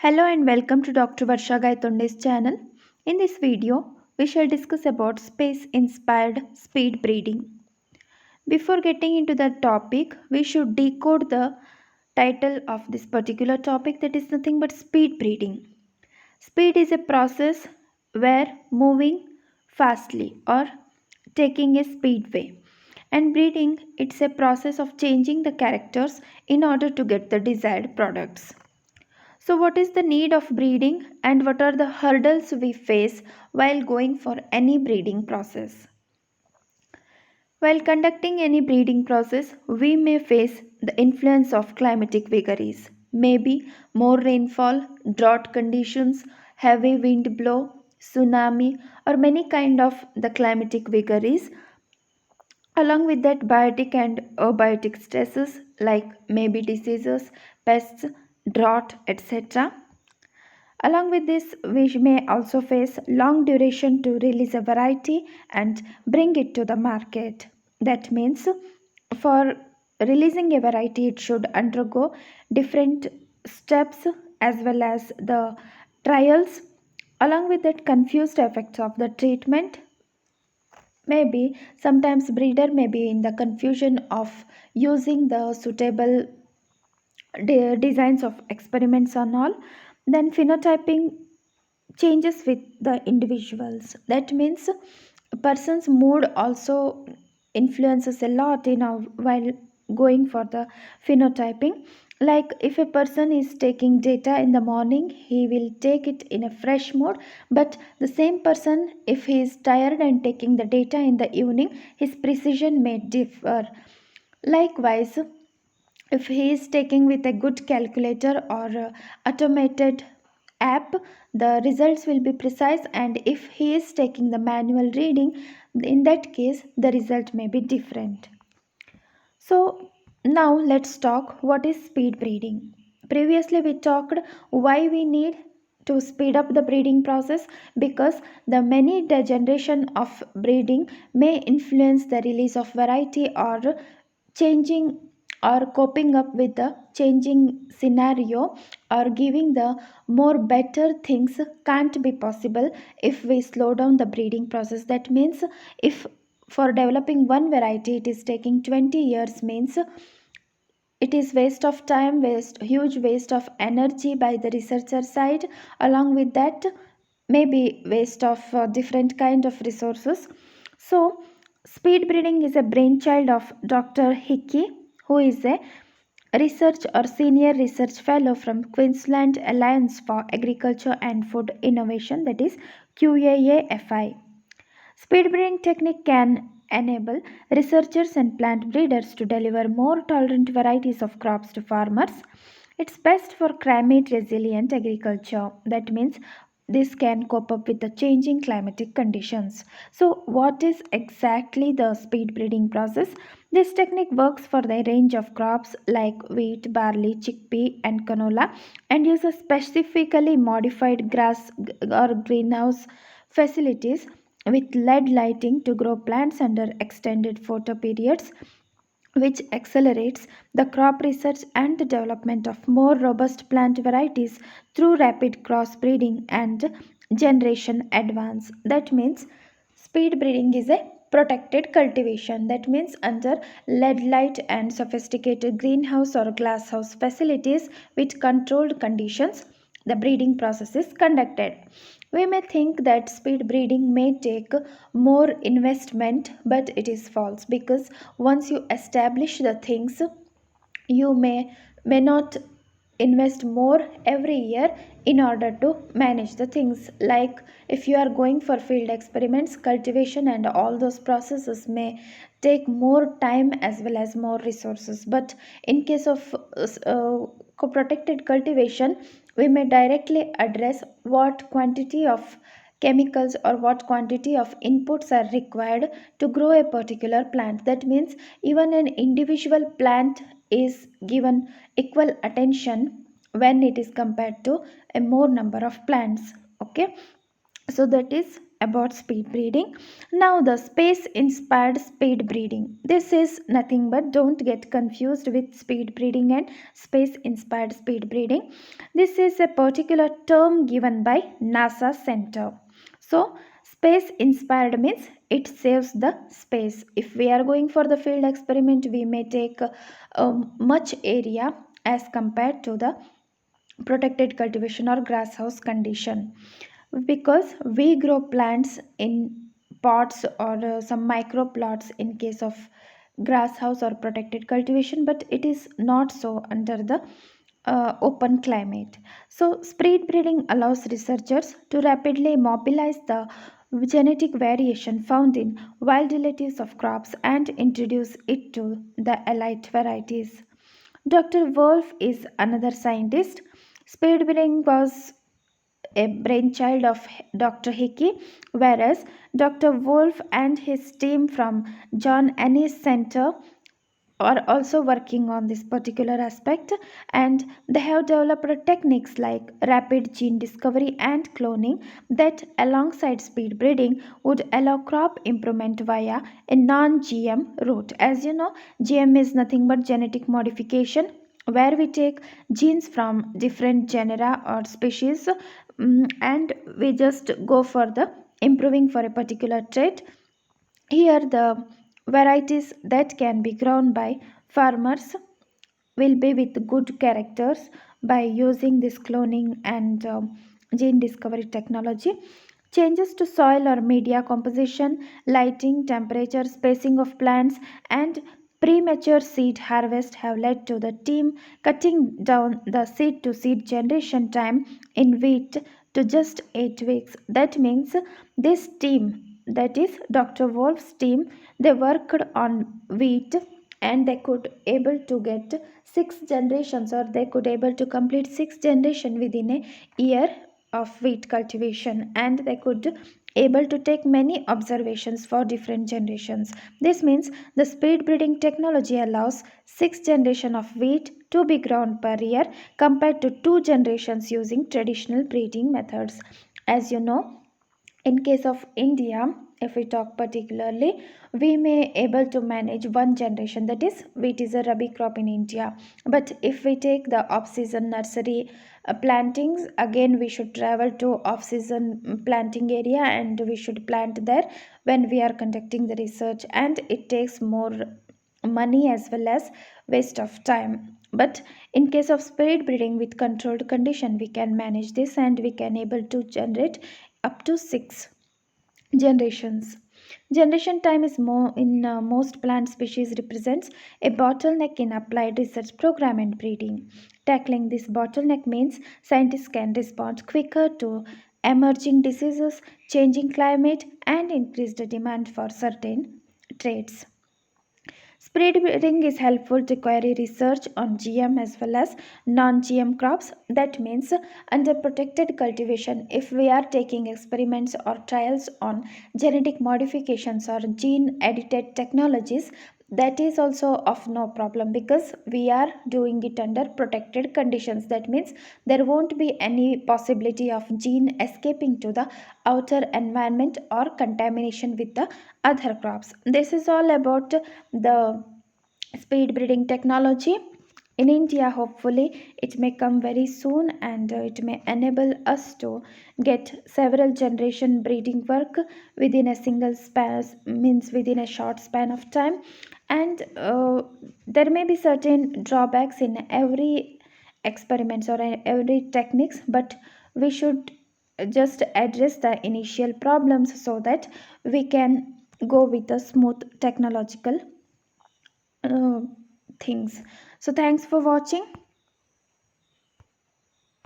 Hello and welcome to Dr. Varsha Gaitonde's channel. In this video, we shall discuss about space-inspired speed breeding. Before getting into the topic, we should decode the title of this particular topic, that is nothing but speed breeding. Speed is a process where moving fastly or taking a speedway. And breeding, it's a process of changing the characters in order to get the desired products. So, what is the need of breeding and what are the hurdles we face while going for any breeding process? While conducting any breeding process, we may face the influence of climatic vagaries, maybe more rainfall, drought conditions, heavy wind blow, tsunami, or many kind of the climatic vagaries. Along with that, biotic and abiotic stresses like maybe diseases, pests, drought, etc. Along with this, we may also face long duration to release a variety and bring it to the market. That means for releasing a variety, it should undergo different steps as well as the trials. Along with that, confused effects of the treatment. Maybe sometimes breeder may be in the confusion of using the suitable designs of experiments and all. Then phenotyping changes with the individuals. That means a person's mood also influences a lot in our, while going for the phenotyping. Like if a person is taking data in the morning, he will take it in a fresh mood, but the same person, if he is tired and taking the data in the evening, his precision may differ. Likewise, if he is taking with a good calculator or automated app, the results will be precise, and if he is taking the manual reading, in that case the result may be different. So now let's talk what is speed breeding. Previously we talked why we need to speed up the breeding process, because the many generation of breeding may influence the release of variety or changing or coping up with the changing scenario, or giving the more better things can't be possible if we slow down the breeding process. That means if for developing one variety it is taking 20 years, means it is waste of time, waste huge waste of energy by the researcher side. Along with that, maybe waste of different kind of resources. So speed breeding is a brainchild of Dr. Hickey, who is a research or senior research fellow from Queensland Alliance for Agriculture and Food Innovation, that is QAAFI. Speed breeding technique can enable researchers and plant breeders to deliver more tolerant varieties of crops to farmers. It's best for climate resilient agriculture. That means this can cope up with the changing climatic conditions. So, what is exactly the speed breeding process? This technique works for the range of crops like wheat, barley, chickpea, and canola, and uses specifically modified grass or greenhouse facilities with LED lighting to grow plants under extended photo periods, which accelerates the crop research and the development of more robust plant varieties through rapid crossbreeding and generation advance. That means speed breeding is a protected cultivation. That means under LED light and sophisticated greenhouse or glasshouse facilities with controlled conditions, the breeding process is conducted. We may think that speed breeding may take more investment, but it is false, because once you establish the things, you may not invest more every year in order to manage the things. Like if you are going for field experiments, cultivation and all those processes may take more time as well as more resources, but in case of protected cultivation, we may directly address what quantity of chemicals or what quantity of inputs are required to grow a particular plant. That means even an individual plant is given equal attention when it is compared to a more number of plants. Okay, so that is about speed breeding. Now, the space inspired speed breeding. This is nothing but, don't get confused with speed breeding and space inspired speed breeding. This is a particular term given by NASA Center. So, space inspired means it saves the space. If we are going for the field experiment, we may take much area as compared to the protected cultivation or grass house condition, because we grow plants in pots or some micro plots in case of grass house or protected cultivation, but it is not so under the open climate. So spread breeding allows researchers to rapidly mobilize the genetic variation found in wild relatives of crops and introduce it to the elite varieties. Dr. Wolf is another scientist. Speed breeding was a brainchild of Dr. Hickey, whereas Dr. Wolf and his team from John Ennis Center are also working on this particular aspect, and they have developed techniques like rapid gene discovery and cloning that alongside speed breeding would allow crop improvement via a non-GM route. As you know, GM is nothing but genetic modification, where we take genes from different genera or species, and we just go for the improving for a particular trait. Here, the varieties that can be grown by farmers will be with good characters by using this cloning and gene discovery technology. Changes to soil or media composition, lighting, temperature, spacing of plants, and premature seed harvest have led to the team cutting down the seed to seed generation time in wheat to just 8 weeks. That means this team, that is Dr. Wolf's team, they worked on wheat and they could able to get 6 generations, or they could able to complete 6 generation within a year of wheat cultivation, and they could able to take many observations for different generations. This means the speed breeding technology allows 6 generation of wheat to be grown per year compared to 2 generations using traditional breeding methods. As you know, in case of India, if we talk particularly, we may able to manage 1 generation, that is wheat is a rabi crop in India. But if we take the off season nursery plantings, again we should travel to off season planting area and we should plant there when we are conducting the research, and it takes more money as well as waste of time. But in case of speed breeding with controlled condition, we can manage this and we can able to generate up to 6 generations. Generation time is more in most plant species represents a bottleneck in applied research program and breeding. Tackling this bottleneck means scientists can respond quicker to emerging diseases, changing climate, and increased demand for certain traits. Spread breeding is helpful to query research on GM as well as non GM crops. That means, under protected cultivation, if we are taking experiments or trials on genetic modifications or gene edited technologies, that is also of no problem because we are doing it under protected conditions. That means there won't be any possibility of gene escaping to the outer environment or contamination with the other crops. This is all about the speed breeding technology in India. Hopefully it may come very soon, and it may enable us to get several generation breeding work within a single span, means within a short span of time. And there may be certain drawbacks in every experiments or every techniques, but we should just address the initial problems so that we can go with a smooth technological uh, things. So thanks for watching.